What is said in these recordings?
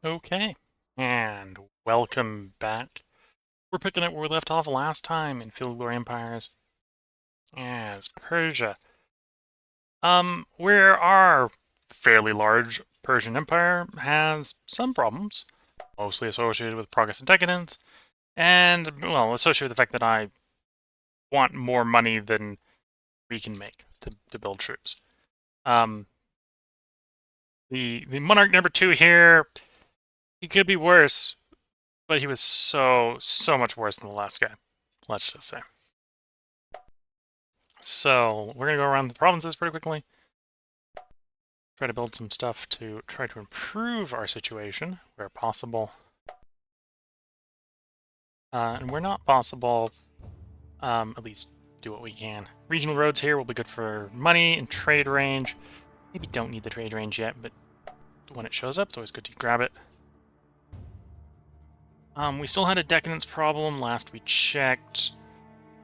Okay, and welcome back. We're picking up where we left off last time in Field Glory Empires as Persia. Where our fairly large Persian Empire has some problems, mostly associated with progress and decadence, and, well, associated with the fact that I want more money than we can make to build troops. The monarch number 2 here, he could be worse, but he was so much worse than the last guy, let's just say. So we're going to go around the provinces pretty quickly. Try to build some stuff to try to improve our situation where possible. And where not possible, at least do what we can. Regional roads here will be good for money and trade range. Maybe don't need the trade range yet, but when it shows up, it's always good to grab it. We still had a decadence problem last we checked.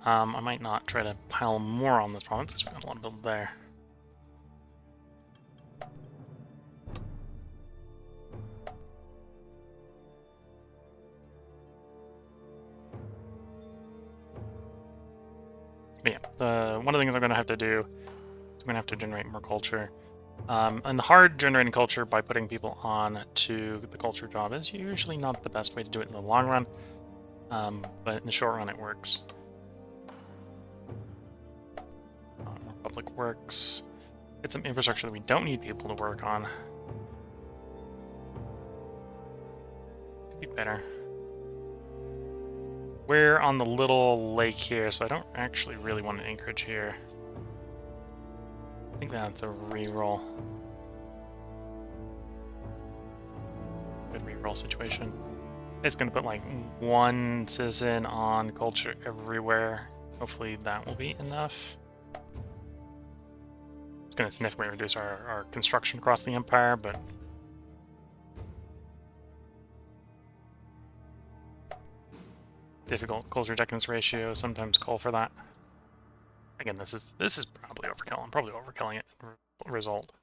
I might not try to pile more on this province because we got a lot of build there. But yeah, one of the things I'm going to have to do is I'm going to have to generate more culture. And the hard generating culture by putting people on to the culture job is usually not the best way to do it in the long run, but in the short run it works. More public works. Get some infrastructure that we don't need people to work on. Could be better. We're on the little lake here, so I don't actually really want an anchorage here. I think that's a reroll. Good reroll situation. It's going to put like one citizen on culture everywhere. Hopefully that will be enough. It's going to significantly reduce our construction across the empire, but difficult culture decadence ratio sometimes call for that. Again, this is probably overkill. I'm probably overkilling it. Result.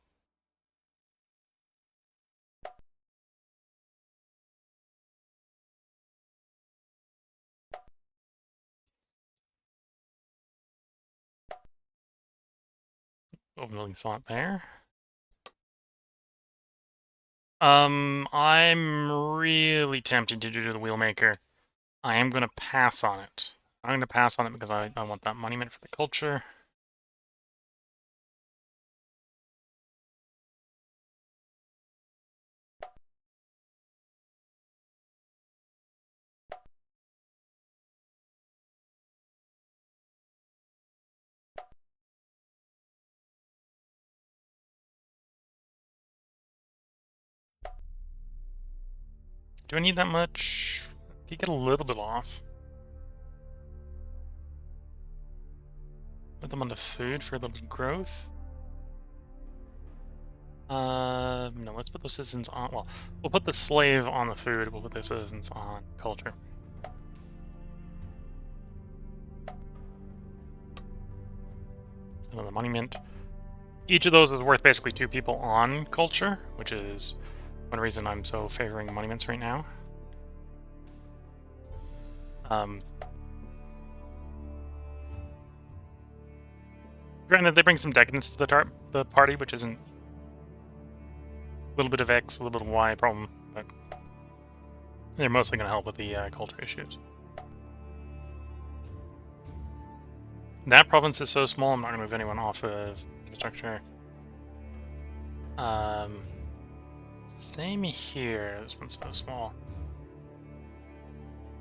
Overbuilding slot there. I'm really tempted to do the Wheelmaker. I am going to pass on it. I'm going to pass on it because I want that monument for the culture. Do I need that much? Can you get a little bit off? Put them on the food for a little growth? No, let's put the citizens on. Well, we'll put the slave on the food. We'll put the citizens on culture. And the monument. Each of those is worth basically 2 people on culture, which is one reason I'm so favoring monuments right now. Granted, they bring some decadence to the party, which isn't a little bit of X, a little bit of Y problem, but they're mostly going to help with the culture issues. That province is so small, I'm not going to move anyone off of infrastructure. Same here. This one's so small.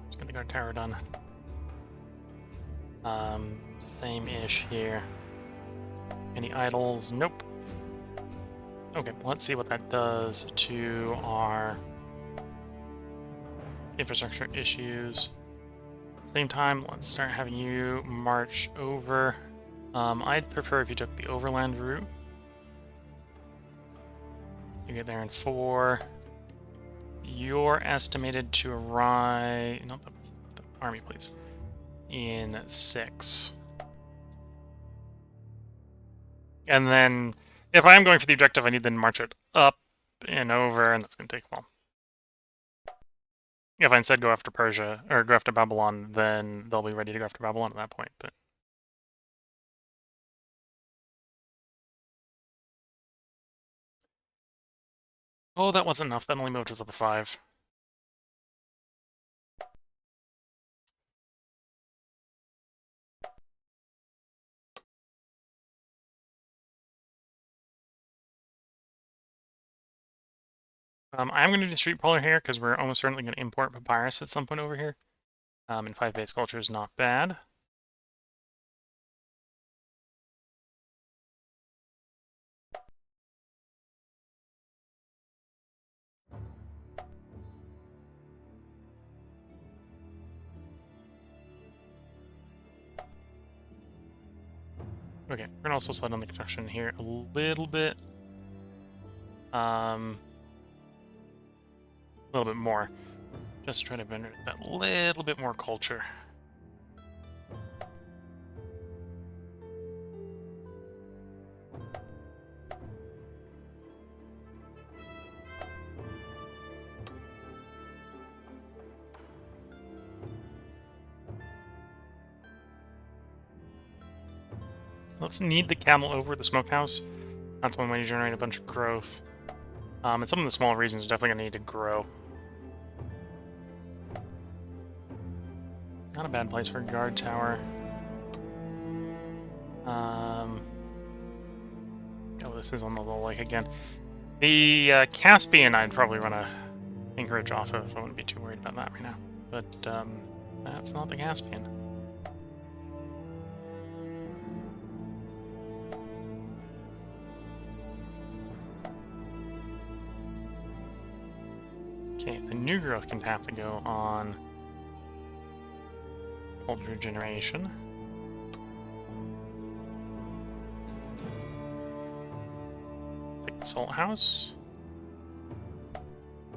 Just gonna get our tower done. Same-ish here. Any idols? Nope. Okay, let's see what that does to our infrastructure issues. Same time, let's start having you march over. I'd prefer if you took the overland route. You get there in 4. You're estimated to arrive... Not the army, please. In 6. And then, if I am going for the objective, I need to march it up and over, and that's going to take a while. If I instead go after Persia, or go after Babylon, then they'll be ready to go after Babylon at that point, but... Oh, that wasn't enough. That only moved us up a 5. I am going to do Street Polar here, because we're almost certainly going to import papyrus at some point over here. And 5 base culture is not bad. Okay, we're gonna also slow down the construction here a little bit. A little bit more. Just to try to generate that little bit more culture. Let's knead the cattle over the smokehouse. That's one way to generate a bunch of growth. And some of the smaller regions are definitely going to need to grow. Not a bad place for a guard tower. Oh, this is on the little lake again. The Caspian I'd probably run a anchorage off of. I wouldn't be too worried about that right now. But that's not the Caspian. Okay, the new growth can have to go on culture generation. Take the salt house.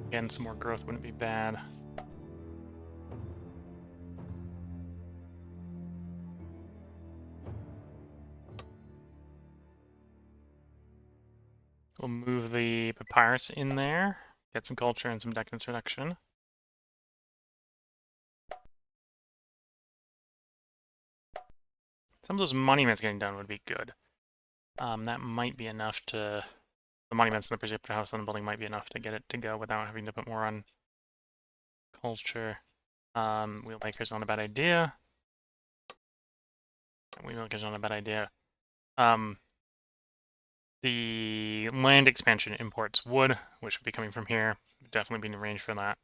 Again, some more growth wouldn't be bad. We'll move the papyrus in there. Get some culture and some decadence reduction. Some of those monuments getting done would be good. That might be enough to... The monuments in the Persia house and the building might be enough to get it to go without having to put more on culture. Wheelmaker's not a bad idea. Wheelmaker's not a bad idea. The land expansion imports wood, which would be coming from here. Definitely be in range for that.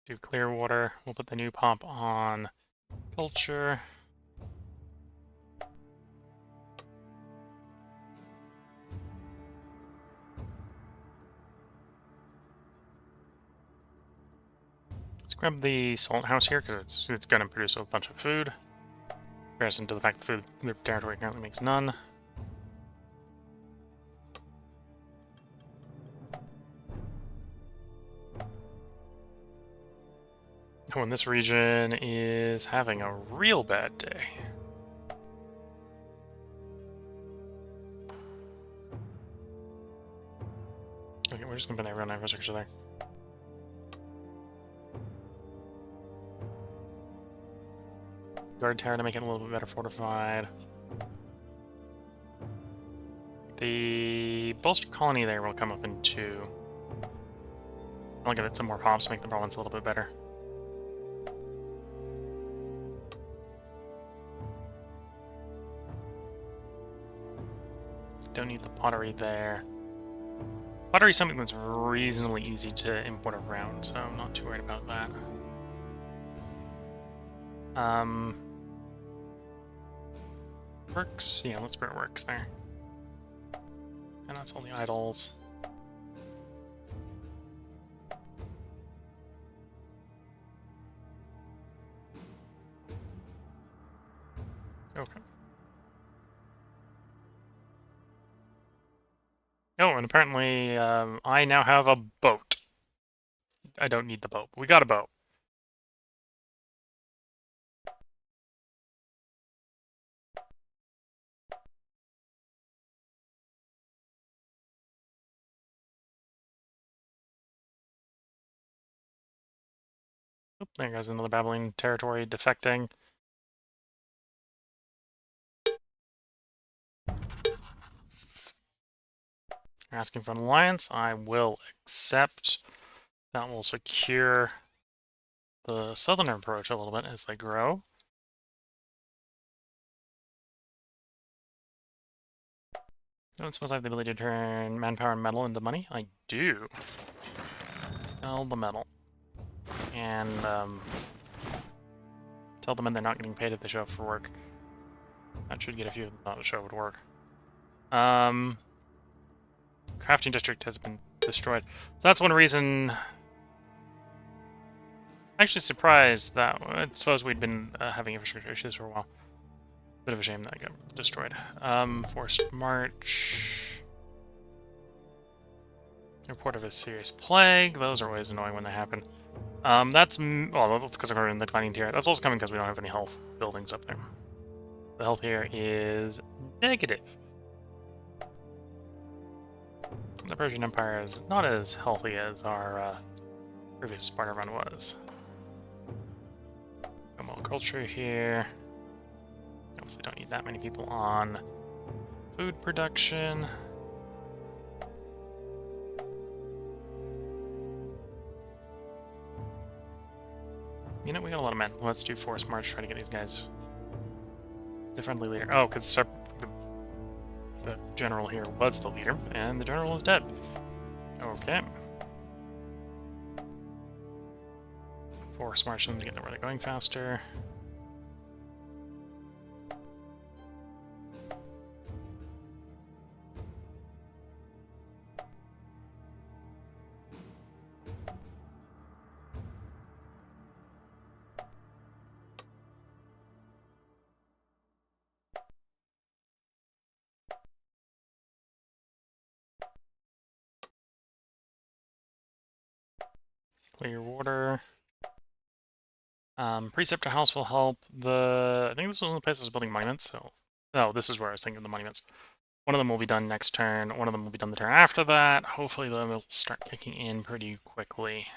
Do clear water. We'll put the new pump on culture. Let's grab the salt house here because it's going to produce a bunch of food. In comparison to the fact that food territory currently makes none. Oh, and this region is having a real bad day. Okay, we're just gonna put everyone infrastructure there. Guard tower to make it a little bit better fortified. The bolster colony there will come up in 2. I'll give it some more pops to make the province a little bit better. Don't need the pottery there. Pottery is something that's reasonably easy to import around, so I'm not too worried about that. Works? Yeah, let's put works there. And that's all the idols. Okay. Oh, and apparently I now have a boat. I don't need the boat. We got a boat. There goes another Babylonian territory defecting. Asking for an alliance. I will accept. That will secure the southern approach a little bit as they grow. Don't suppose I have the ability to turn manpower and metal into money? I do. Sell the metal. And tell them they're not getting paid if they show up for work. That should get a few of them not to show up at work. Crafting district has been destroyed. So that's one reason. Actually surprised that I suppose we'd been having infrastructure issues for a while. Bit of a shame that it got destroyed. Forced march. Report of a serious plague. Those are always annoying when they happen. Well, that's because we're in the declining tier. That's also coming because we don't have any health buildings up there. The health here is negative. The Persian Empire is not as healthy as our previous Sparta run was. No more culture here. Obviously don't need that many people on food production. You know, we got a lot of men. Let's do force march, try to get these guys. The friendly leader. Oh, because the general here was the leader, and the general is dead. Okay. Force march them to get where they're going faster. Clear water. Preceptor house will help the... I think this was one of the places building monuments, so... Oh, this is where I was thinking of the monuments. One of them will be done next turn, one of them will be done the turn after that. Hopefully they'll will start kicking in pretty quickly.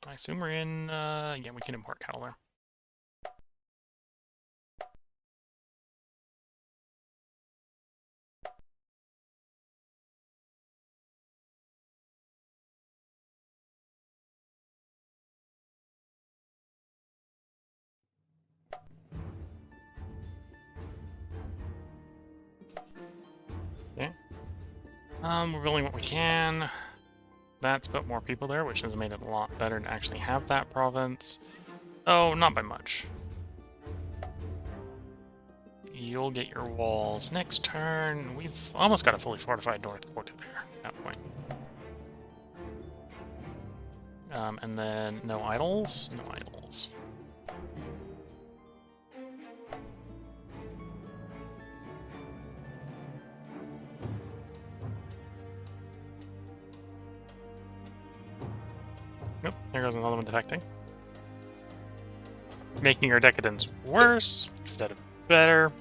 I assume we're in... yeah, we can import cattle there. Okay. We're building what we can. That's put more people there, which has made it a lot better to actually have that province. Oh, not by much. You'll get your walls next turn. We've almost got a fully fortified north border there at that point. And then no idols? No idols. Nope, there goes another one defecting. Making our decadence worse instead of better.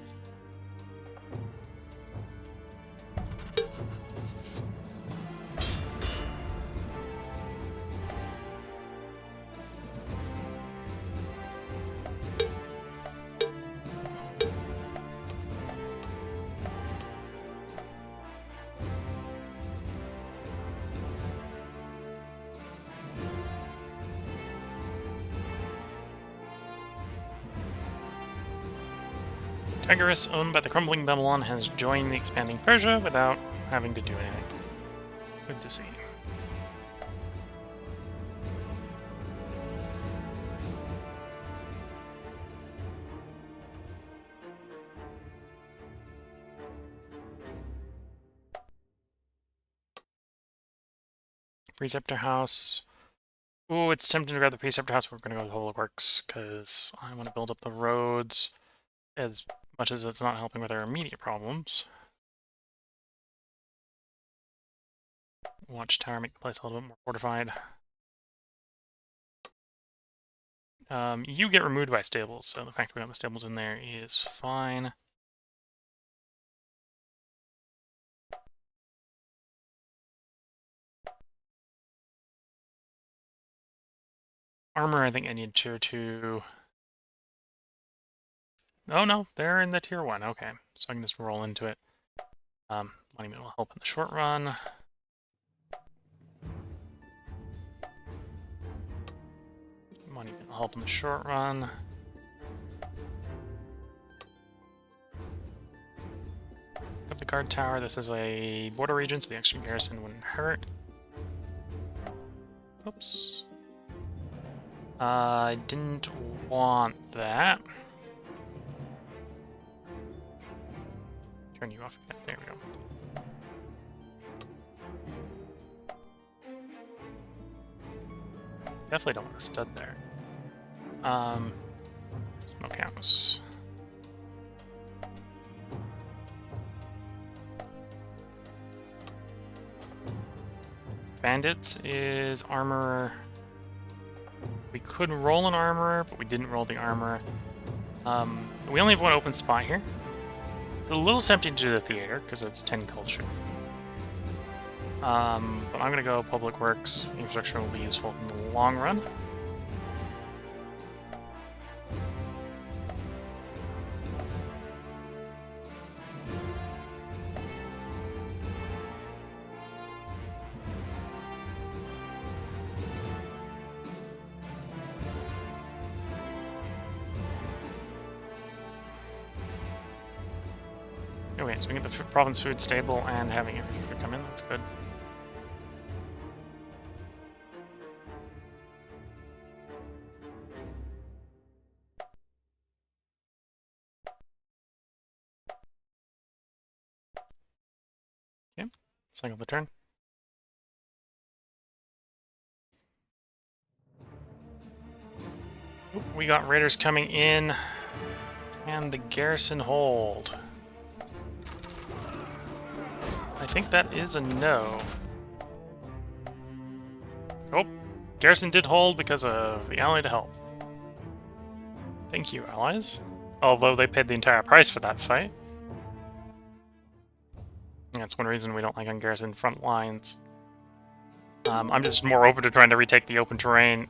Tigris, owned by the crumbling Babylon, has joined the expanding Persia without having to do anything. Good to see. Preceptor House. Ooh, it's tempting to grab the Preceptor House, but we're going to go with Public Works, because I want to build up the roads as much as it's not helping with our immediate problems. Watchtower, make the place a little bit more fortified. You get removed by stables, so the fact we got the stables in there is fine. Armor, I think I need tier 2. Oh no, they're in the tier 1. Okay, so I can just roll into it. Monument will help in the short run. Monument will help in the short run. Up the guard tower. This is a border region, so the extra garrison wouldn't hurt. Oops. I didn't want that. Turn you off again. There we go. Definitely don't want a stud there. Smokehouse. Bandits is armor. We could roll an armor, but we didn't roll the armor. We only have one open spot here. It's a little tempting to do the theater, because it's 10 culture. But I'm going to go public works. Infrastructure will be useful in the long run. Okay, so we get the province food stable and having infrastructure come in. That's good. Okay, cycle the turn. Oop, we got raiders coming in. And the garrison hold. I think that is a no. Oh, garrison did hold because of the ally to help. Thank you, allies. Although they paid the entire price for that fight. That's one reason we don't like on garrison front lines. I'm just more open to trying to retake the open terrain.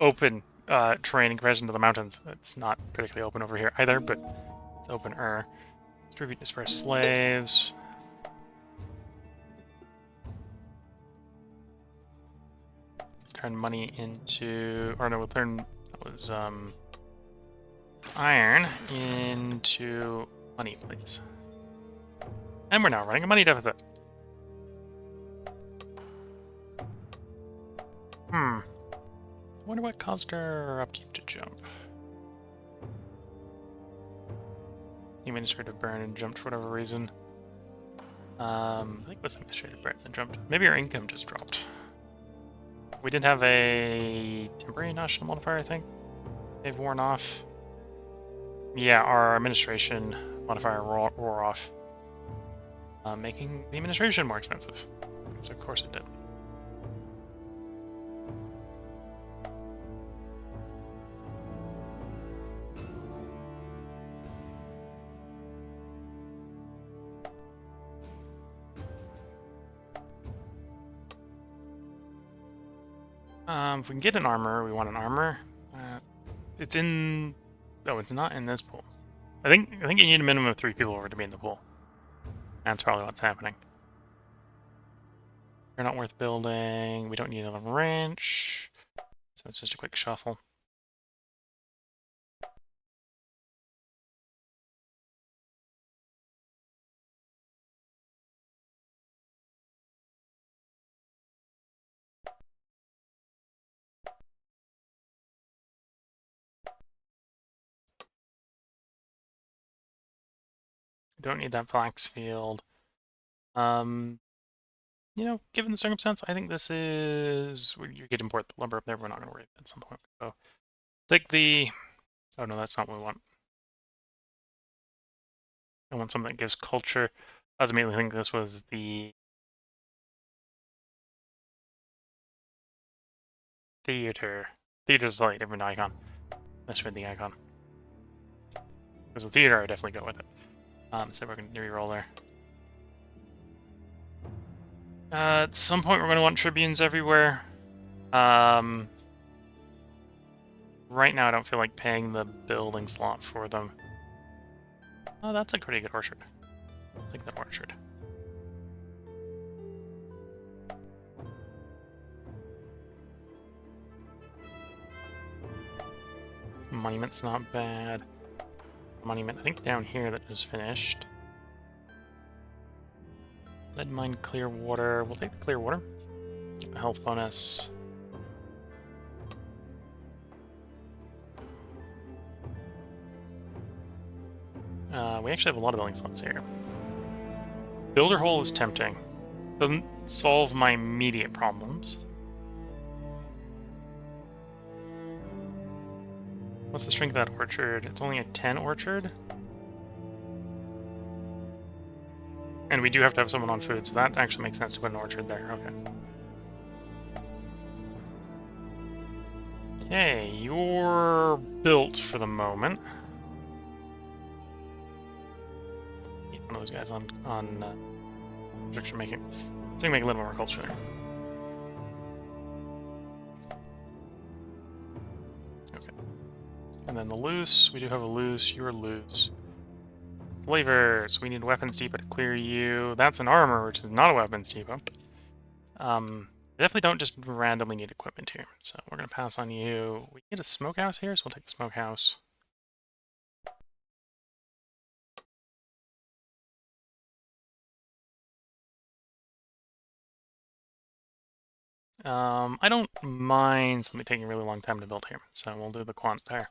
Open terrain in comparison to the mountains. It's not particularly open over here either, but it's open-er. Distribute dispersed slaves. Turn money into... Or no, we'll turn... That was, iron into money, please. And we're now running a money deficit. I wonder what caused our upkeep to jump. The administrative burn and jumped for whatever reason. I think it was administrative burn that jumped. Maybe our income just dropped. We did have a temporary national modifier, I think. They've worn off. Yeah, our administration modifier wore off. Making the administration more expensive. So of course it did. If we can get an armor, we want an armor. It's in... Oh, it's not in this pool. I think you need a minimum of 3 people over to be in the pool. That's probably what's happening. They're not worth building. We don't need another ranch. So it's just a quick shuffle. Don't need that flax field. You know, given the circumstance, I think this is... You could import the lumber up there, but we're not going to worry at some point. So, take the... Oh no, that's not what we want. I want something that gives culture. I was immediately thinking this was the... Theater. Theater's like a different icon. Misread the icon. Because the theater, I would definitely go with it. So we're going to reroll there. At some point, we're going to want tribunes everywhere. right now I don't feel like paying the building slot for them. Oh, that's a pretty good orchard. I like that orchard. Monument's not bad. Monument, I think down here that was finished. Lead mine, clear water. We'll take the clear water. Get the health bonus. We actually have a lot of building slots here. Builder hole is tempting. Doesn't solve my immediate problems. What's the strength of that orchard? It's only a 10 orchard. And we do have to have someone on food, so that actually makes sense to put an orchard there. Okay. Okay, you're built for the moment. Need one of those guys on construction making. So we can make a little more culture there. Okay. And then the loose, we do have a loose, you're loose. Slavers, we need weapons depot to clear you. That's an armor, which is not a weapons depot. Definitely don't just randomly need equipment here. So we're going to pass on you. We need a smokehouse here, so we'll take the smokehouse. I don't mind something taking a really long time to build here, so we'll do the quant there.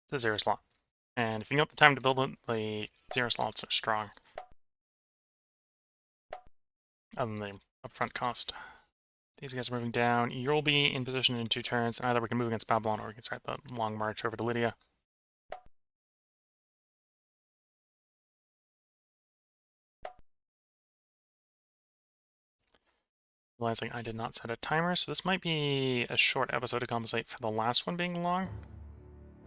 It's a 0 slot. And if you got the time to build it, the 0 slots are strong. Other than the upfront cost. These guys are moving down. You'll be in position in 2 turns, and either we can move against Babylon or we can start the long march over to Lydia. Realizing I did not set a timer, so this might be a short episode to compensate for the last one being long.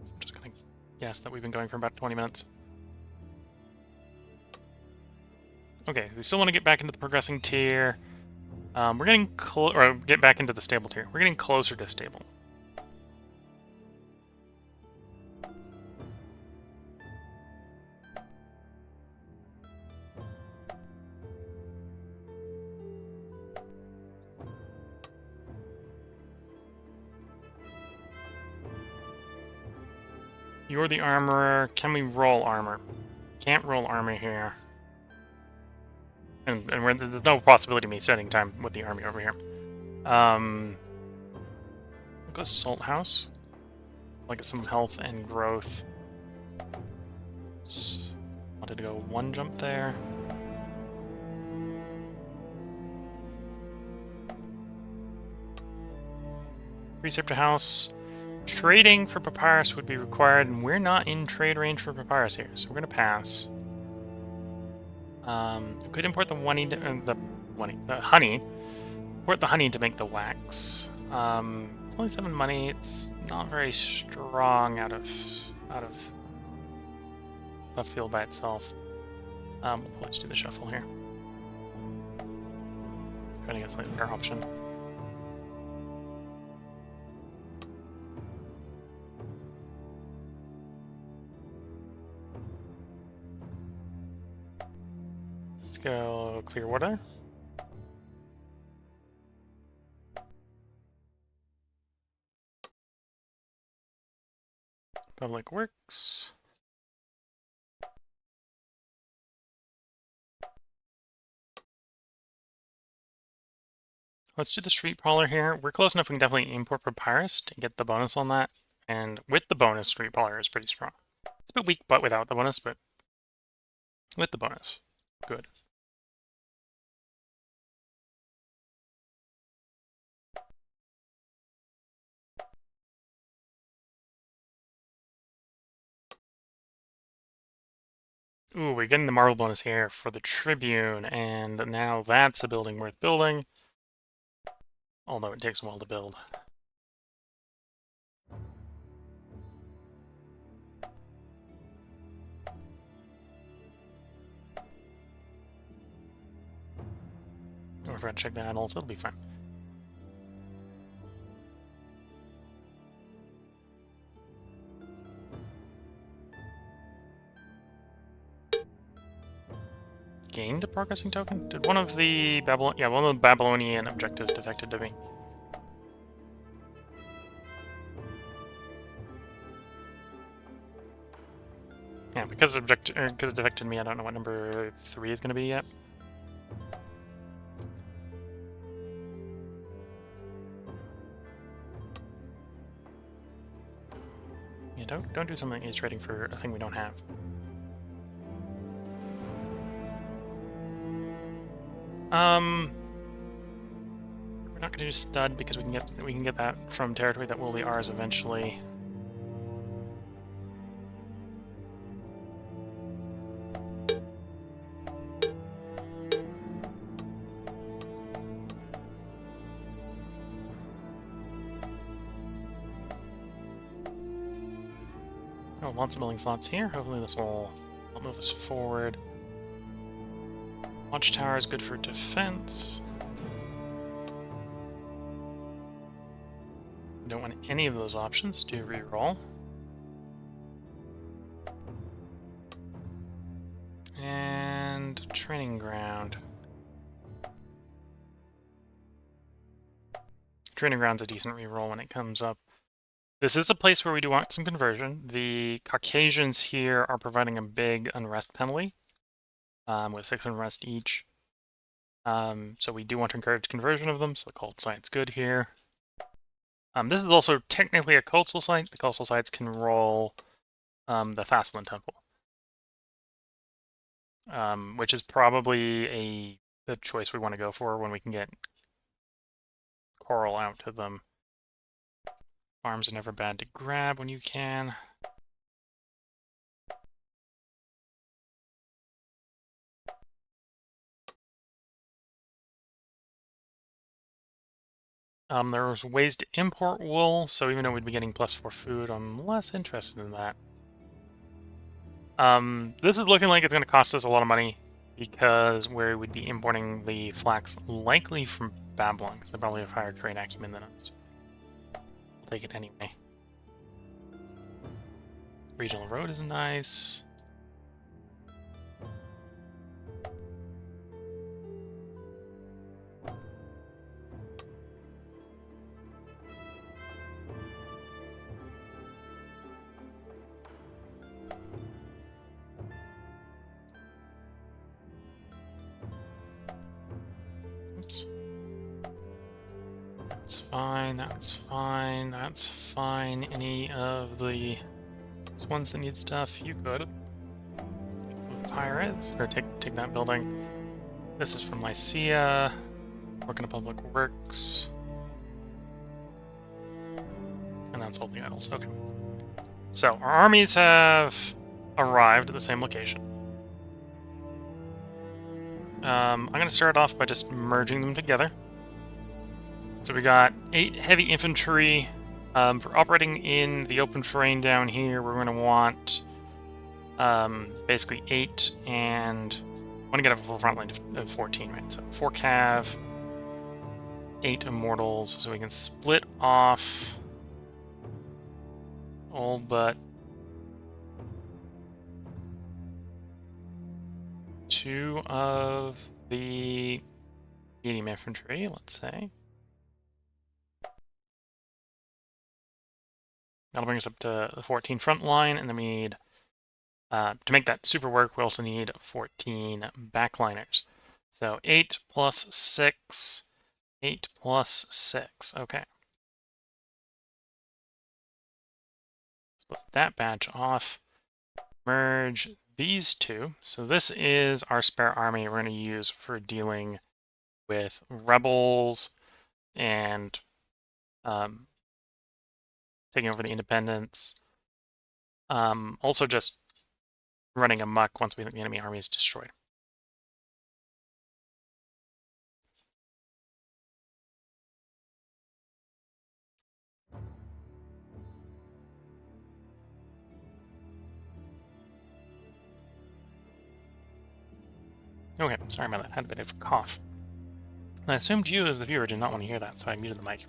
So I'm just going to guess that we've been going for about 20 minutes. Okay, we still want to get back into the progressing tier. We're getting or get back into the stable tier. We're getting closer to stable. You're the armorer. Can we roll armor? Can't roll armor here. And there's no possibility of me setting time with the army over here. We'll go Salt House. I'll get some health and growth. Wanted to go 1 jump there. Preceptor House. Trading for papyrus would be required, and we're not in trade range for papyrus here, so we're going to pass. We could import the honey. Import the honey to make the wax. It's only 7 money. It's not very strong out of left field by itself. We'll probably just do the shuffle here. Trying to get a slightly better option. Let's go Clearwater. Public Works. Let's do the Street Brawler here. We're close enough we can definitely import Papyrus to get the bonus on that. And with the bonus, Street Brawler is pretty strong. It's a bit weak, but without the bonus, but with the bonus, good. Ooh, we're getting the Marble bonus here for the Tribune, and now that's a building worth building. Although it takes a while to build. Oh, I forgot to check the annals, it'll be fine. gained a progressing token? Did one of the one of the Babylonian objectives defected to me? Yeah, because it defected to me, I don't know what number 3 is going to be yet. Yeah, don't do something that is trading for a thing we don't have. We're not going to do stud because we can get that from territory that will be ours eventually. Oh, lots of building slots here. Hopefully this will help move us forward. Watchtower is good for defense. Don't want any of those options to reroll. And training ground. Training ground's a decent reroll when it comes up. This is a place where we do want some conversion. The Caucasians here are providing a big unrest penalty, with 6 unrest each. So we do want to encourage conversion of them, so the cult site's good here. This is also technically a coastal site. The coastal sites can roll the Thassalan Temple, which is probably the choice we want to go for when we can get coral out to them. Farms are never bad to grab when you can. There's ways to import wool, so even though we'd be getting +4 food, I'm less interested in that. This is looking like it's going to cost us a lot of money because we would be importing the flax likely from Babylon, because they probably have higher trade acumen than us. We'll take it anyway. Regional road is nice. Oops. That's fine, that's fine, that's fine. Any of the ones that need stuff, you could. Higher is, or take that building. This is from Lycia. Working on Public Works. And that's all the idols. Okay. So, our armies have arrived at the same location. I'm going to start off by just merging them together. So we got 8 heavy infantry. For operating in the open terrain down here, we're going to want basically 8, and I want to get a full front line of 14, right? So 4 cav, 8 immortals, so we can split off all but 2 of the medium infantry, let's say. That'll bring us up to the 14 front line, and then we need, to make that super work, we also need 14 backliners. So 8 plus 6, 8 plus 6, okay. Split that batch off, merge these 2. So this is our spare army we're going to use for dealing with rebels and taking over the independents. Also just running amok once we think the enemy army is destroyed. Okay, sorry about that. I had a bit of a cough. And I assumed you, as the viewer, did not want to hear that, so I muted the mic.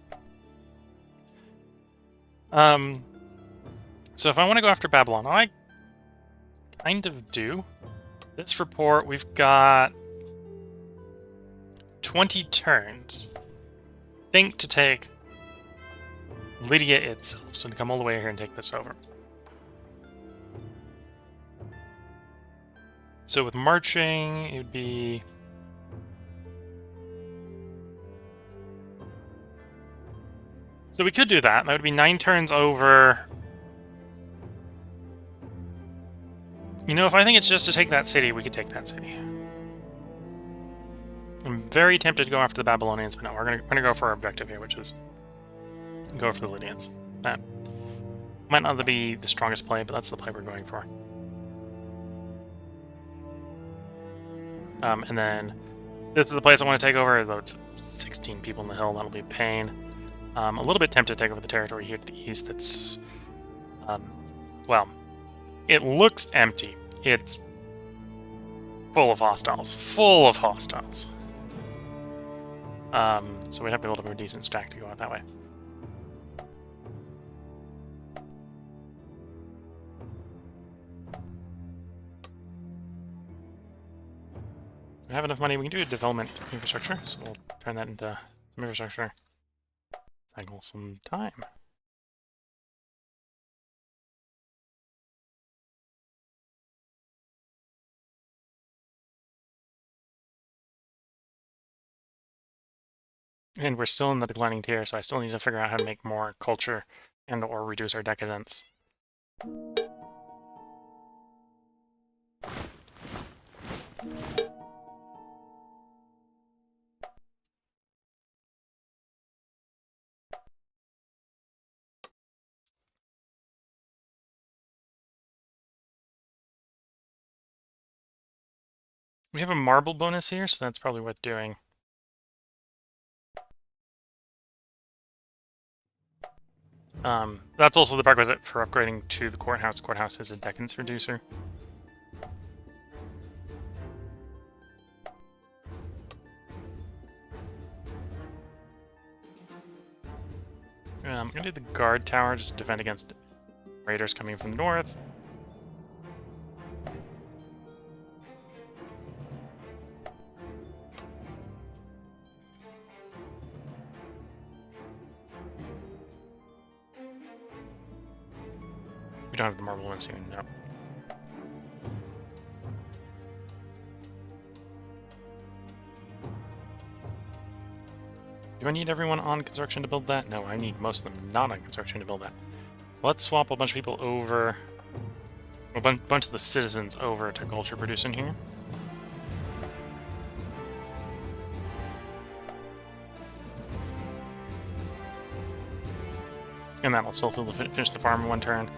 So if I want to go after Babylon, I kind of do. This report, we've got 20 turns, think to take Lydia itself, so to come all the way here and take this over. So with marching, it would be... So we could do that. That would be 9 turns over. You know, if I think it's just to take that city, we could take that city. I'm very tempted to go after the Babylonians, but no, we're gonna go for our objective here, which is go for the Lydians. That might not be the strongest play, but that's the play we're going for. And then this is the place I want to take over, though it's 16 people in the hill. That'll be a pain. A little bit tempted to take over the territory here to the east. That's, well, it looks empty. It's full of hostiles. Full of hostiles. So we'd have to build up a decent stack to go out that way. We have enough money, we can do a development infrastructure, so we'll turn that into some infrastructure. Cycle some time. And we're still in the declining tier, so I still need to figure out how to make more culture and or reduce our decadence. We have a marble bonus here, so that's probably worth doing. That's also the prerequisite for upgrading to the courthouse. Courthouse is a decadence reducer. I'm gonna do the guard tower just to defend against raiders coming from the north. We don't have the marble one soon, no. Do I need everyone on construction to build that? No, I need most of them not on construction to build that. So let's swap a bunch of people over, a bunch of the citizens over to culture producing here. And that'll still finish the farm in one turn.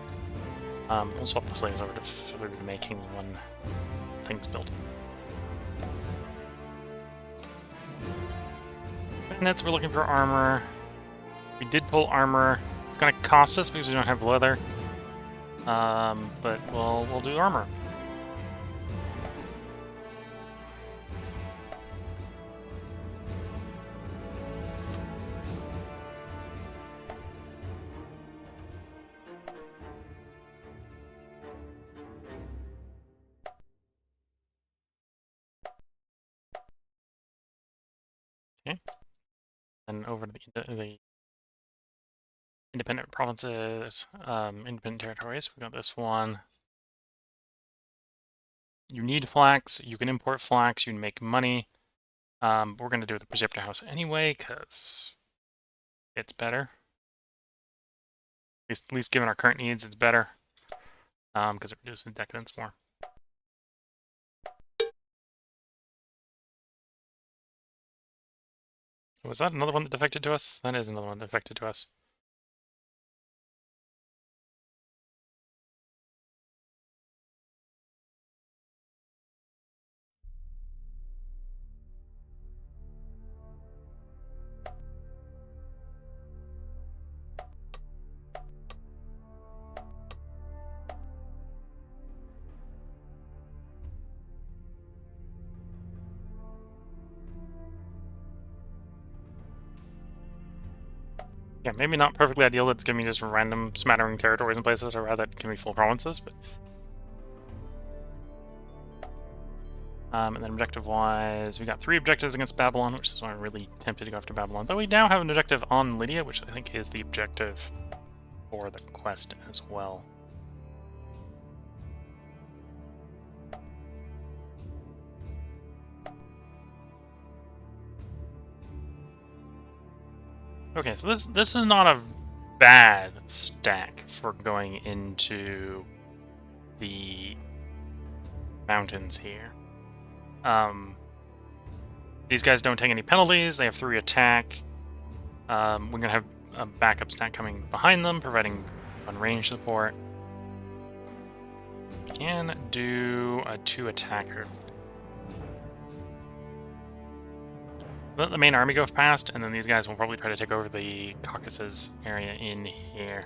We'll swap the slaves over to making when things built. Bandits, we're looking for armor. We did pull armor. It's gonna cost us because we don't have leather. But we'll do armor. Okay. And over to the independent provinces, independent territories. We got this one. You need flax. You can import flax. You can make money. We're going to do the Preceptor House anyway, because it's better. At least given our current needs, it's better. Because it reduces the decadence more. Was that another one that defected to us? That is another one that defected to us. Yeah, maybe not perfectly ideal that's giving me just random smattering territories and places, or rather that give me full provinces, but... And then objective-wise, we got 3 objectives against Babylon, which is why I'm really tempted to go after Babylon. Though we now have an objective on Lydia, which I think is the objective for the quest as well. Okay, so this is not a bad stack for going into the mountains here. These guys don't take any penalties. They have 3 attack. We're gonna have a backup stack coming behind them, providing unranged support. We can do a 2 attacker. Let the main army go past, and then these guys will probably try to take over the Caucasus area in here.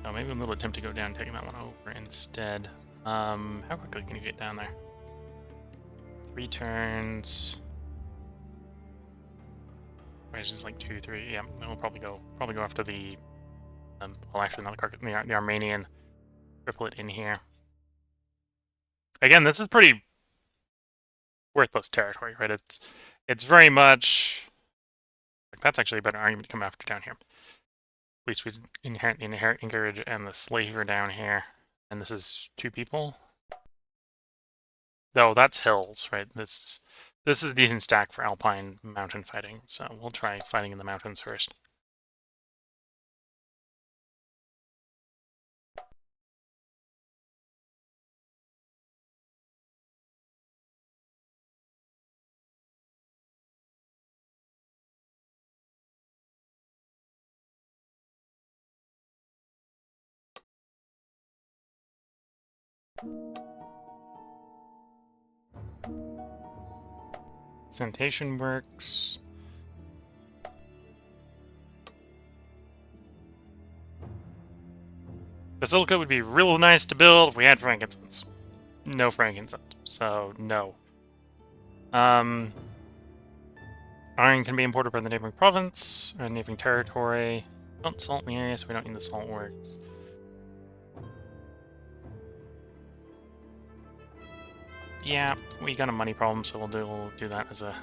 Oh, maybe a little attempt to go down, taking that one over instead. How quickly can you get down there? 3 turns. It's just like 2, 3. Yeah, we'll probably go after the. Well, actually, not the Armenian triplet in here. Again, this is pretty worthless territory, right? It's very much. Like, that's actually a better argument to come after down here. At least we inherit the anchorage and the slaver down here, and this is 2 people. No, that's hills, right? This is a decent stack for alpine mountain fighting, so we'll try fighting in the mountains first. Sanitation works. Basilica would be real nice to build if we had frankincense. No frankincense, so no. Iron can be imported from the neighboring province or neighboring territory. Don't salt in the area, so we don't need the salt works. Yeah, we got a money problem, so we'll do that as a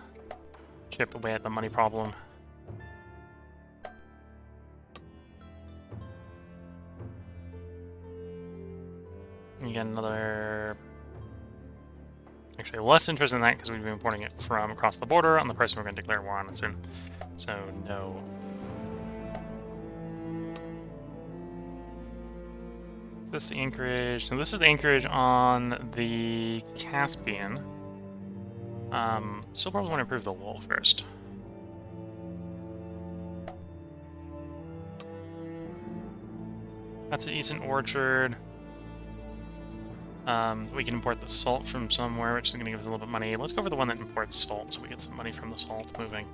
chip away at the money problem. You get another. Actually, less interest in that because we've been importing it from across the border on the person we're going to declare war on soon. So no. Is this the anchorage? So this is the anchorage on the Caspian. Still probably want to improve the wool first. That's an Eastern Orchard. We can import the salt from somewhere, which is going to give us a little bit of money. Let's go for the one that imports salt, so we get some money from the salt moving.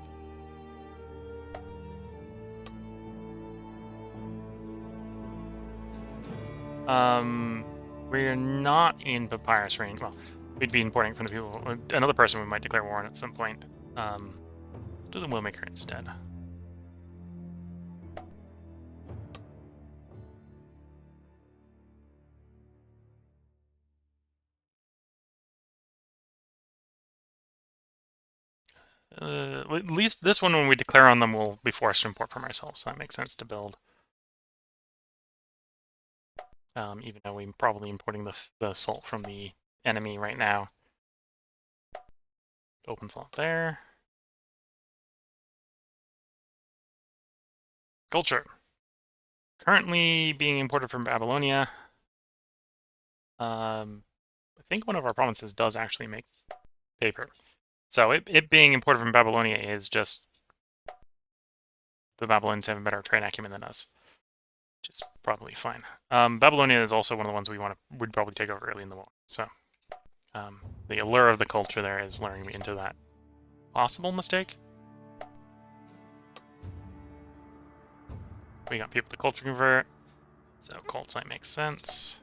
We're not in papyrus range. Well, we'd be importing from the people. Another person we might declare war on at some point. Do the Willmaker instead. At least this one, when we declare on them, we'll be forced to import from ourselves, so that makes sense to build. Even though we're probably importing the salt from the enemy right now. Open slot there. Culture. Currently being imported from Babylonia. I think one of our provinces does actually make paper. So it being imported from Babylonia is just the Babylonians have a better trade acumen than us, which is probably fine. Babylonia is also one of the ones would probably take over early in the war. So the allure of the culture there is luring me into that possible mistake. We got people to culture convert, so cult site makes sense.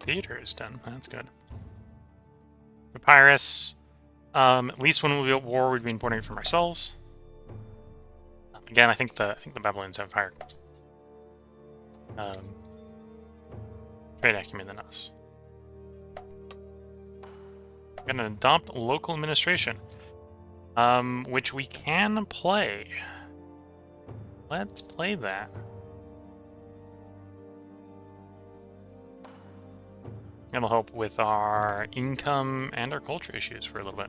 Theater is done. That's good. Papyrus. At least when we go at war, we'd be importing it from ourselves. Again, I think the Babylonians have higher trade acumen than us. We're gonna adopt local administration, which we can play. Let's play that. It'll help with our income and our culture issues for a little bit.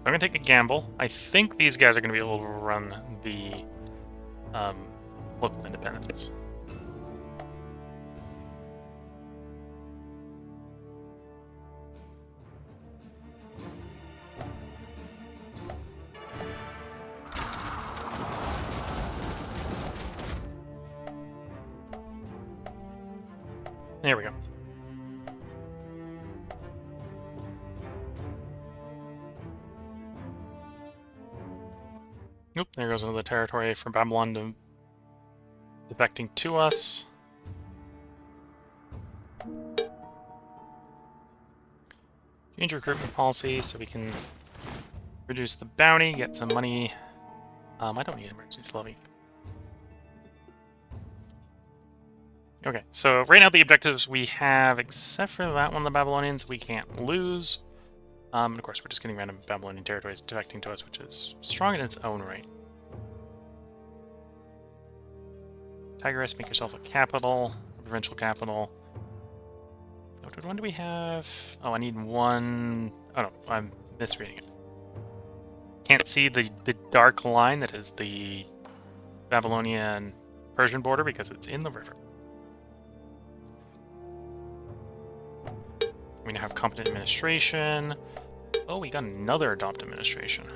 So I'm gonna take a gamble. I think these guys are gonna be able to run the local independence. There we go. Oop, there goes another territory from Babylon defecting to us. Change recruitment policy so we can reduce the bounty, get some money. I don't need emergency levy. Okay, so right now the objectives we have, except for that one, the Babylonians, we can't lose. And of course, we're just getting random Babylonian territories defecting to us, which is strong in its own right. Tigris, make yourself a capital, a provincial capital. What one do we have? Oh, I need one. Oh no, I'm misreading it. Can't see the dark line that is the Babylonian Persian border because it's in the river. We now have competent administration. Oh, we got another adopt administration.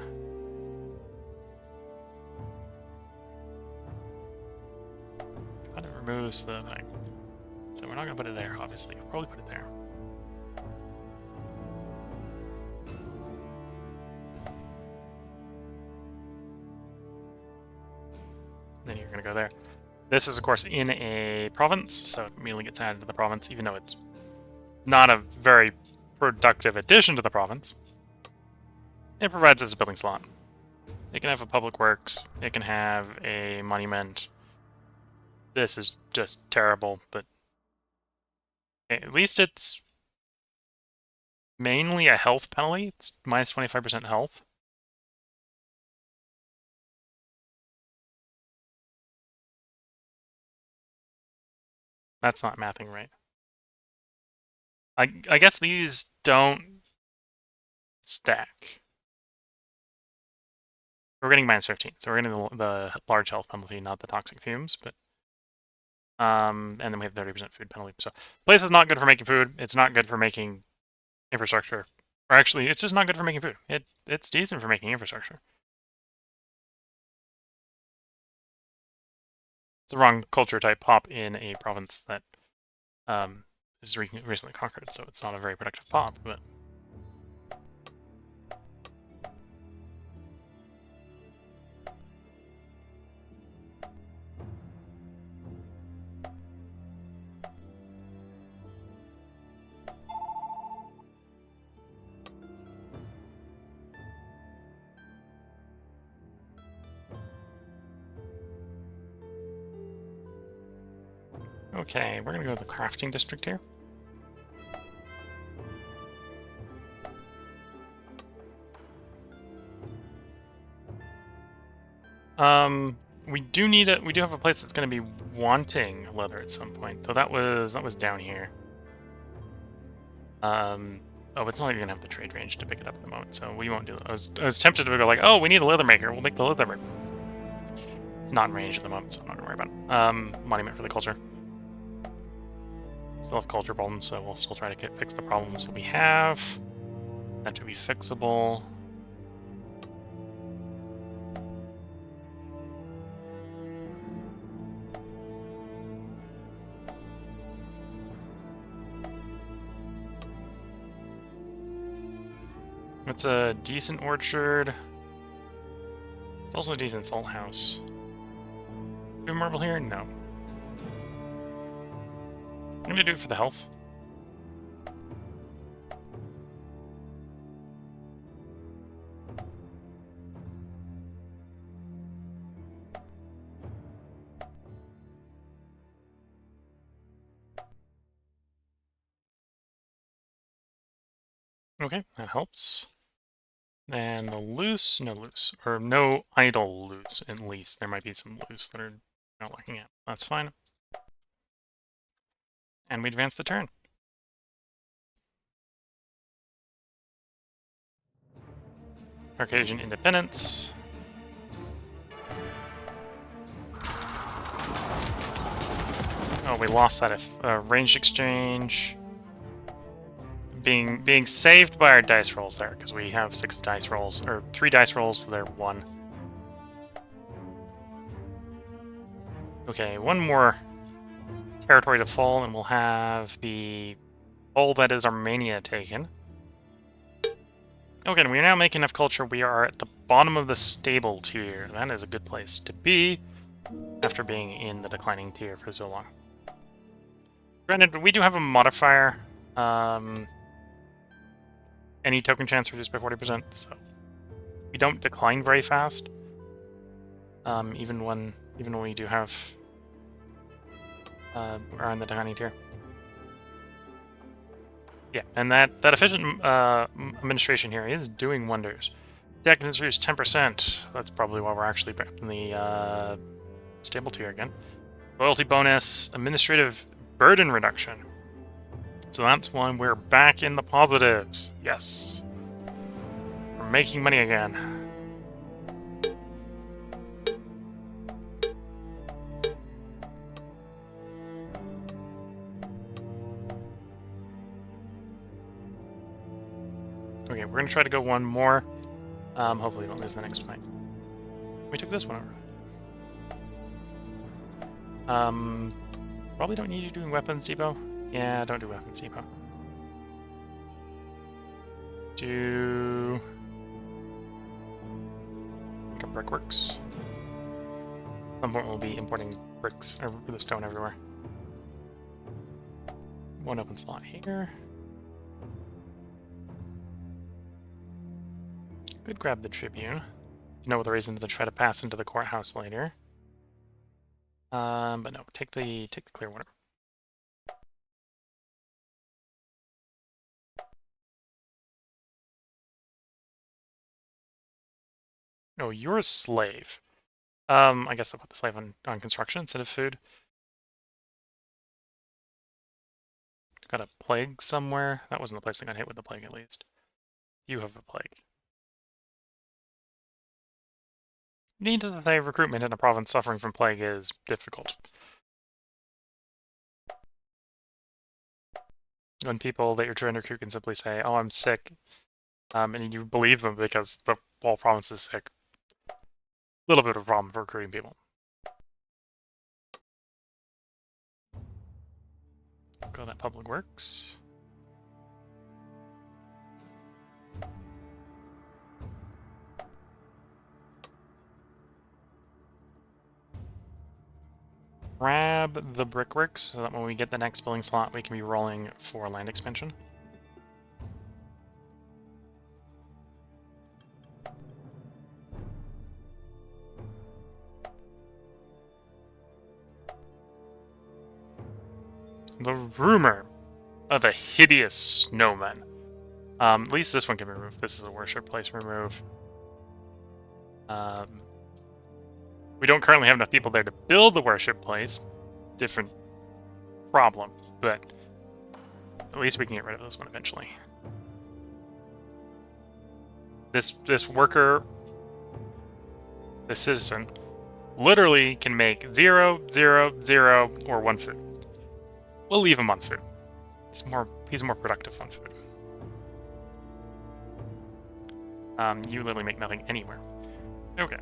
But it removes the thing. So we're not going to put it there, obviously. We'll probably put it there. Then you're going to go there. This is, of course, in a province, so it immediately gets added to the province, even though it's not a very productive addition to the province. It provides us a building slot. It can have a public works. It can have a monument. This is just terrible, but at least it's mainly a health penalty. It's minus 25% health. That's not mathing right. I guess these don't stack. We're getting minus 15, so we're getting the large health penalty, not the toxic fumes, but and then we have 30% food penalty. So the place is not good for making food. It's not good for making infrastructure. Or actually, it's just not good for making food. It's decent for making infrastructure. It's the wrong culture type pop in a province that is recently conquered, so it's not a very productive pop, but okay, we're gonna go to the crafting district here. We do have a place that's gonna be wanting leather at some point, though that was down here. Oh, it's not even gonna have the trade range to pick it up at the moment, so we won't do that. I was tempted to go like, oh, we need a leather maker, we'll make the leather maker. It's not in range at the moment, so I'm not gonna worry about it. Monument for the culture. Still have culture problems, so we'll still try to fix the problems that we have. That should be fixable. It's a decent orchard. It's also a decent salt house. Do we have marble here? No. I'm gonna do it for the health. Okay, that helps. And the loose, no loose, or no idle loose, at least. There might be some loose that are not looking at. That's fine. And we advance the turn. Arcadian Independence. Oh, we lost that ranged exchange. Being saved by our dice rolls there, because we have 6 dice rolls, or 3 dice rolls, so they're 1. Okay, one more territory to fall, and we'll have the bowl that is Armenia taken. Okay, we now make enough culture. We are at the bottom of the stable tier. That is a good place to be after being in the declining tier for so long. Granted, we do have a modifier. Any token chance reduced by 40%, so we don't decline very fast. Even when we do have are in the declining tier. Yeah, and that efficient administration here is doing wonders. Decadence reduced 10%. That's probably why we're actually back in the stable tier again. Loyalty bonus, administrative burden reduction. So that's why we're back in the positives. Yes. We're making money again. Okay, we're gonna try to go one more. Hopefully we don't lose the next fight. We took this one over. Probably don't need you doing weapons depot. Yeah, don't do weapons depot. Do like a brickworks. At some point we'll be importing bricks or the stone everywhere. One open slot here. Could grab the Tribune. No other reason to try to pass into the courthouse later. But no, take the clear one. Oh, you're a slave. I guess I'll put the slave on construction instead of food. Got a plague somewhere? That wasn't the place that got hit with the plague, at least. You have a plague. Need to say recruitment in a province suffering from plague is difficult. When people that you're trying to recruit can simply say, oh, I'm sick, and you believe them because the whole province is sick. A little bit of a problem for recruiting people. Go that public works. Grab the brickworks so that when we get the next building slot, we can be rolling for land expansion. The rumor of a hideous snowman. At least this one can be removed. This is a worship place remove. We don't currently have enough people there to build the worship place. Different problem, but at least we can get rid of this one eventually. This worker, this citizen, literally can make 0, 0, 0, or 1 food. We'll leave him on food. He's more productive on food. You literally make nothing anywhere. Okay.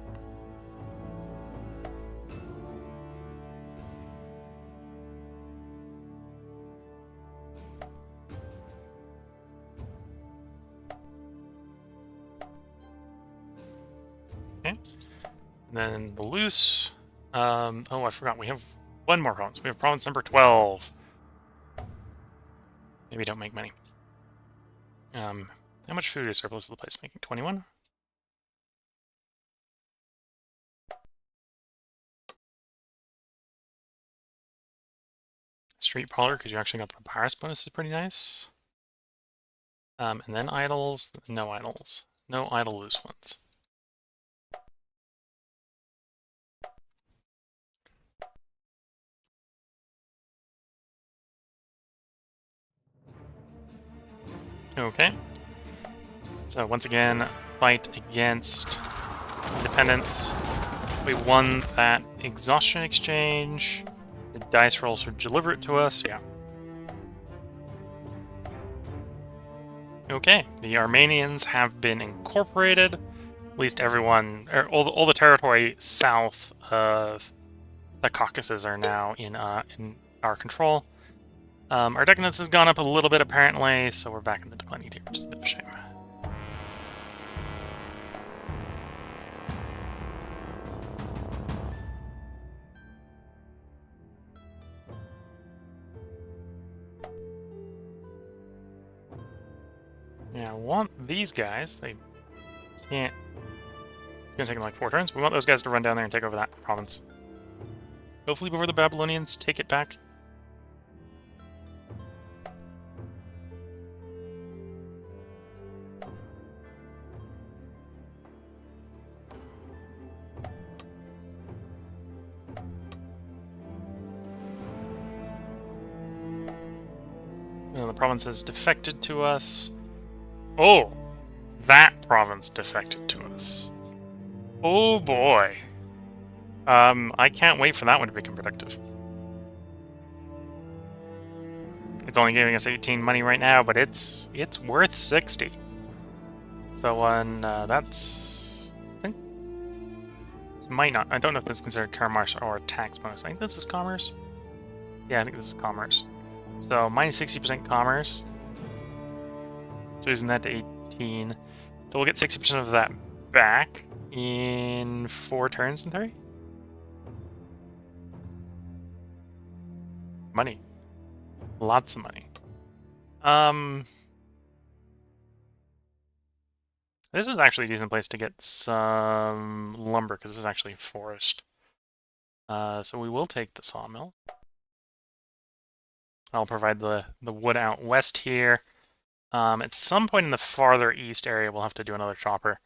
Okay. And then the loose. Oh, I forgot. We have one more province. We have province number 12. Maybe don't make money. How much food is surplus of the place making? 21? Street parlor, because you actually got the papyrus bonus, is pretty nice. And then idols, no idols. No idle loose ones. Okay. So once again, fight against independence. We won that exhaustion exchange. The dice rolls would deliver it to us, yeah. Okay, the Armenians have been incorporated. At least everyone, or all the territory south of the Caucasus are now in our control. Our decadence has gone up a little bit apparently, so we're back in the declining tier, which is a bit of a shame. Yeah, I want these guys. They can't. It's gonna take them like 4 turns. We want those guys to run down there and take over that province. Hopefully before the Babylonians take it back. The province has defected to us. Oh, that province defected to us. Oh boy. I can't wait for that one to become productive. It's only giving us 18 money right now, but it's worth 60. So that's I think might not. I don't know if this is considered commerce or tax bonus. I think this is commerce. Yeah, I think this is commerce. So minus 60% commerce. So using that to 18. So we'll get 60% of that back in 4 turns in 3. Money. Lots of money. This is actually a decent place to get some lumber, because this is actually forest. So we will take the sawmill. I'll provide the wood out west here. At some point in the farther east area, we'll have to do another chopper.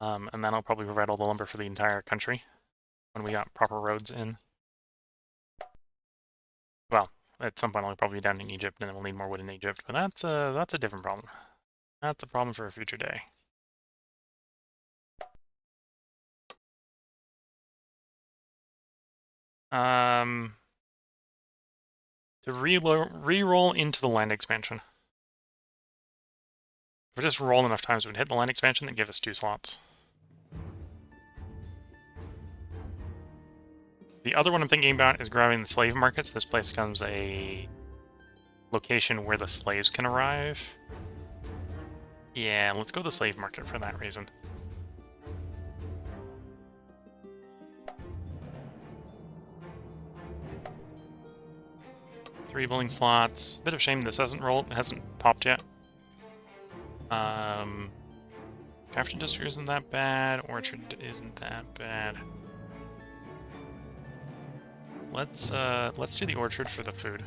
And then I'll probably provide all the lumber for the entire country when we got proper roads in. Well, at some point I'll probably be down in Egypt, and then we'll need more wood in Egypt. But that's a different problem. That's a problem for a future day. To re-roll into the land expansion. If we just roll enough times, we'd hit the land expansion and give us 2 slots. The other one I'm thinking about is grabbing the slave markets. This place becomes a location where the slaves can arrive. Yeah, let's go to the slave market for that reason. Three building slots. Bit of a shame this hasn't popped yet. Craft Industry isn't that bad. Orchard isn't that bad. Let's do the orchard for the food.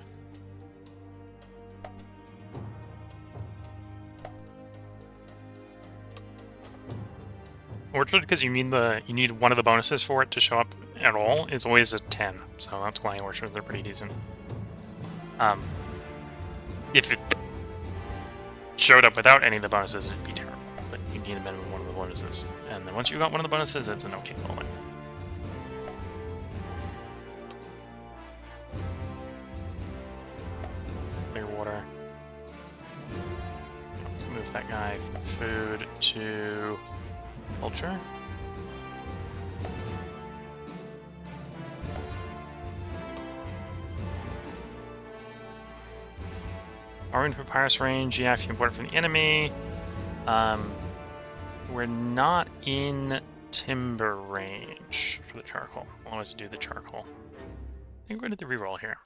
Orchard, because you need one of the bonuses for it to show up at all, is always a 10. So that's why orchards are pretty decent. If it showed up without any of the bonuses, it'd be terrible. But you need a minimum one of the bonuses. And then once you got one of the bonuses, it's an okay moment. Clear water. Move that guy from food to culture. Orange papyrus range, yeah, if you import it from the enemy. We're not in timber range for the charcoal. We'll always do the charcoal. I think we're going to do the reroll here.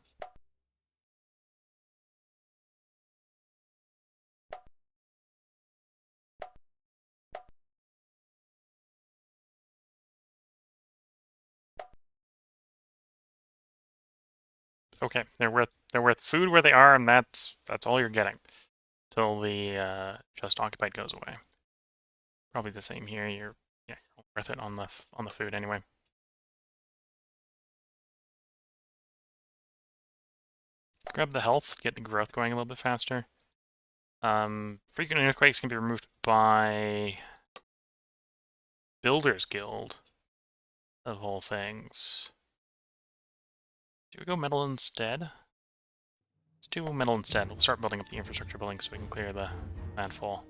Okay, they're worth food where they are, and that's all you're getting. till the just occupied goes away. Probably the same here. You're worth it on the food anyway. Let's grab the health, get the growth going a little bit faster. Frequent earthquakes can be removed by Builders Guild of all things. Do we go metal instead? Let's do metal instead. We'll start building up the infrastructure buildings so we can clear the landfall.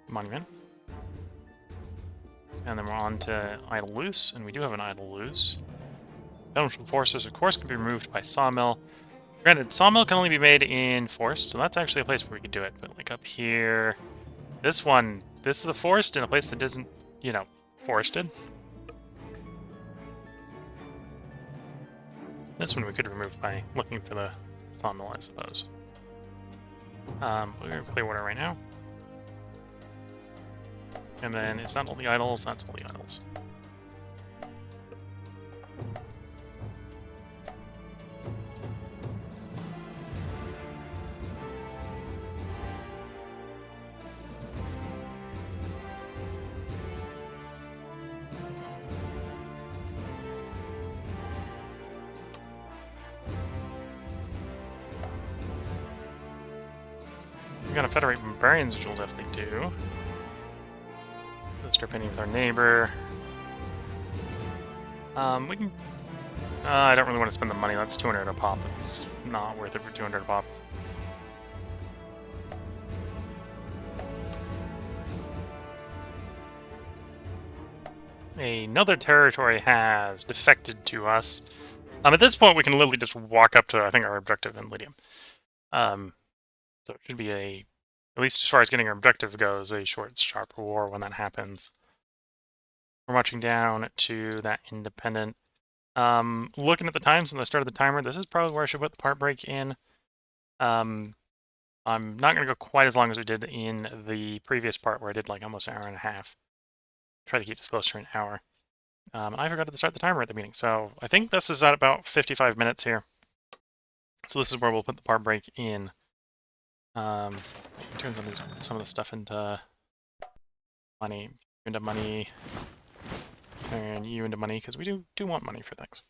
Monument. And then we're on to Idle Loose, and we do have an Idle Loose. Elemental Forces, of course, can be removed by Sawmill. Granted, Sawmill can only be made in Forest, so that's actually a place where we could do it. But, like, up here... This is a forest in a place that isn't, you know, forested. This one we could remove by looking for the Sawmill, I suppose. We're going to clear water right now. And then it's not all the idols, that's all the idols. We're gonna federate barbarians, which we'll definitely do. Start painting with our neighbor. We can... I don't really want to spend the money. That's 200 a pop. It's not worth it for 200 a pop. Another territory has defected to us. At this point, we can literally just walk up to, I think, our objective in Lydium. So it should be at least as far as getting our objective goes, a short, sharp war when that happens. We're marching down to that independent. Looking at the time since I started the timer, this is probably where I should put the part break in. I'm not going to go quite as long as we did in the previous part where I did like almost an hour and a half. Try to keep this close to an hour. I forgot to start the timer at the beginning, so I think this is at about 55 minutes here. So this is where we'll put the part break in. Turn some of the stuff into money, and you into money, because we do want money for things.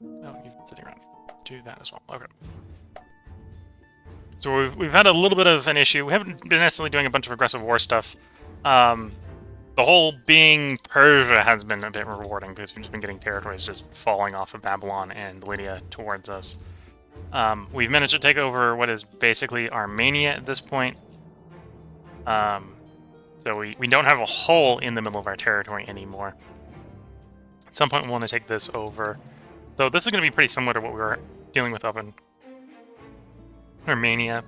Oh, you've been sitting around. Let's do that as well. Okay. So we've had a little bit of an issue. We haven't been necessarily doing a bunch of aggressive war stuff. The whole being Persia has been a bit rewarding, because we've just been getting territories just falling off of Babylon and Lydia towards us. We've managed to take over what is basically Armenia at this point. So we don't have a hole in the middle of our territory anymore. At some point we want to take this over. So this is going to be pretty similar to what we were dealing with up in Armenia.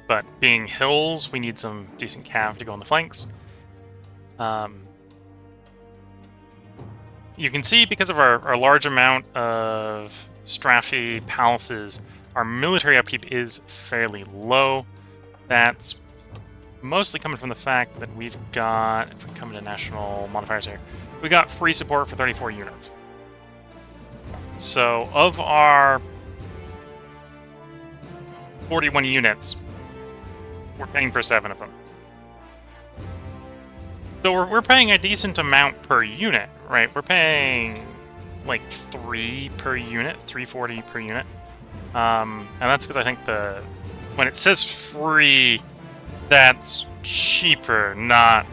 But being hills, we need some decent cav to go on the flanks. You can see, because of our large amount of Strathy palaces, our military upkeep is fairly low. That's mostly coming from the fact that we've got, if we come into national modifiers here, we got free support for 34 units. So of our 41 units, we're paying for 7 of them. So we're paying a decent amount per unit, right? We're paying like 3 per unit, 340 per unit. And that's because I think when it says free, that's cheaper, not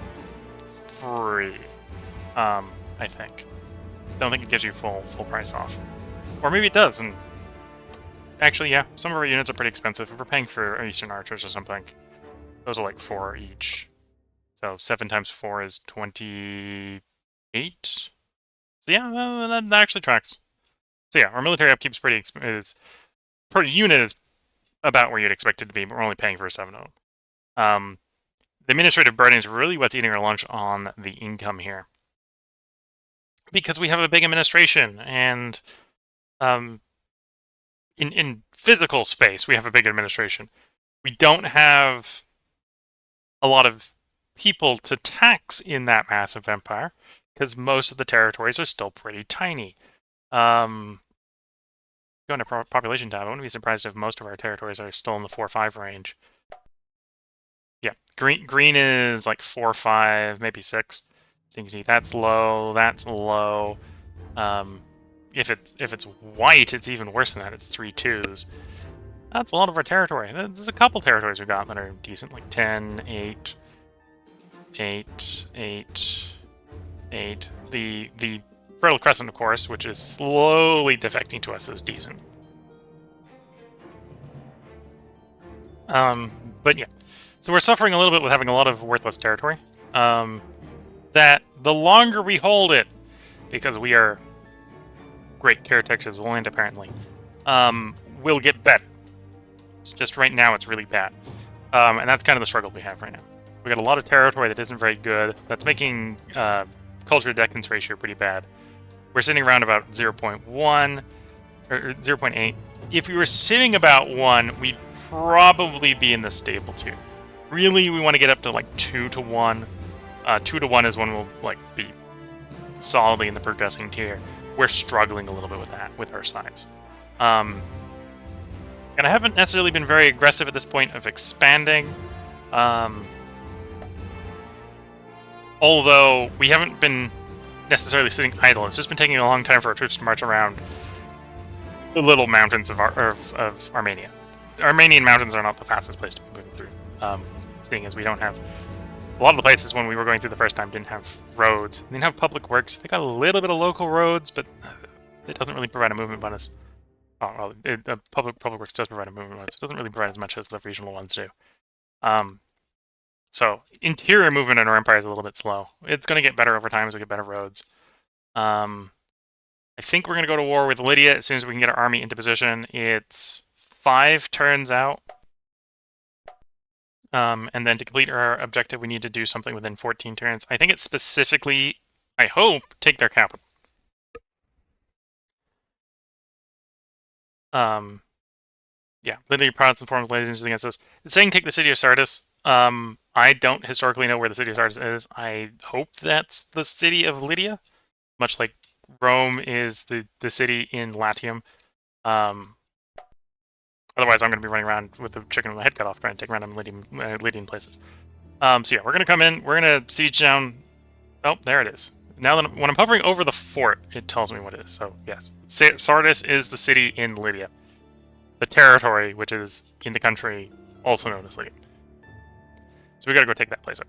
free. I think. Don't think it gives you full price off. Or maybe it does, and actually, yeah, some of our units are pretty expensive. If we're paying for Eastern Archers or something, those are like 4 each. So 7 times 4 is 28. So yeah, that actually tracks. So yeah, our military upkeep's pretty per unit is about where you'd expect it to be, but we're only paying for 7 of them. The administrative burden is really what's eating our lunch on the income here. Because we have a big administration, and in physical space, we have a big administration. We don't have a lot of people to tax in that massive empire, because most of the territories are still pretty tiny. Going to population tab, I wouldn't be surprised if most of our territories are still in the 4-5 range. Yeah, green is like 4-5, maybe 6. So you can see that's low, that's low. If it's white, it's even worse than that. It's 3-2s. That's a lot of our territory. There's a couple territories we've got that are decent, like 10, 8, 8, 8, 8. The Fertile Crescent, of course, which is slowly defecting to us, is decent. But yeah. So we're suffering a little bit with having a lot of worthless territory. That the longer we hold it, because we are great caretakers of the land, apparently, will get better. It's just right now it's really bad. And that's kind of the struggle we have right now. We got a lot of territory that isn't very good. That's making culture to decadence ratio pretty bad. We're sitting around about 0.1 or 0.8. If we were sitting about 1, we'd probably be in the stable tier. Really, we want to get up to like 2 to 1. 2 to 1 is when we'll like be solidly in the progressing tier. We're struggling a little bit with that, with our size. And I haven't necessarily been very aggressive at this point of expanding. Although we haven't been necessarily sitting idle. It's just been taking a long time for our troops to march around the little mountains of Armenia. The Armenian mountains are not the fastest place to be moving through, seeing as we don't have... A lot of the places when we were going through the first time didn't have roads. They didn't have public works. They got a little bit of local roads, but it doesn't really provide a movement bonus. Oh, well, public works does provide a movement bonus. It doesn't really provide as much as the regional ones do. So interior movement in our empire is a little bit slow. It's going to get better over time as we get better roads. I think we're going to go to war with Lydia as soon as we can get our army into position. It's 5 turns out. And then to complete our objective, we need to do something within 14 turns. I think it's specifically, I hope, take their capital. Yeah, Lydia Protestant forms legends against us. It's saying take the city of Sardis. I don't historically know where the city of Sardis is. I hope that's the city of Lydia, much like Rome is the city in Latium. Otherwise, I'm going to be running around with the chicken with my head cut off, trying to take random Lydian places. So yeah, we're going to come in. We're going to siege down. Oh, there it is. Now that when I'm hovering over the fort, it tells me what it is. So yes, Sardis is the city in Lydia. The territory, which is in the country, also known as Lydia. So we got to go take that place up.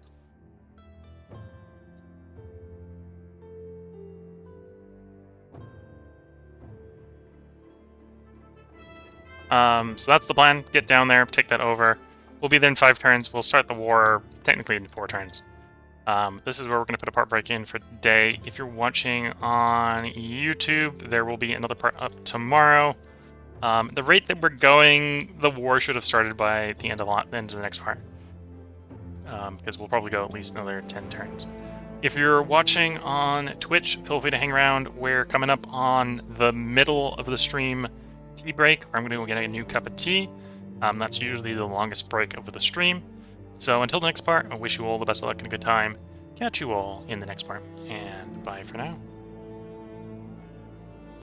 So that's the plan. Get down there, take that over. We'll be there in 5 turns. We'll start the war technically in 4 turns. This is where we're going to put a part break in for the day. If you're watching on YouTube, there will be another part up tomorrow. The rate that we're going, the war should have started by the end of the next part. Because we'll probably go at least another 10 turns. If you're watching on Twitch, feel free to hang around. We're coming up on the middle of the stream tea break, where I'm going to go get a new cup of tea. That's usually the longest break of the stream. So until the next part, I wish you all the best of luck and a good time. Catch you all in the next part, and bye for now.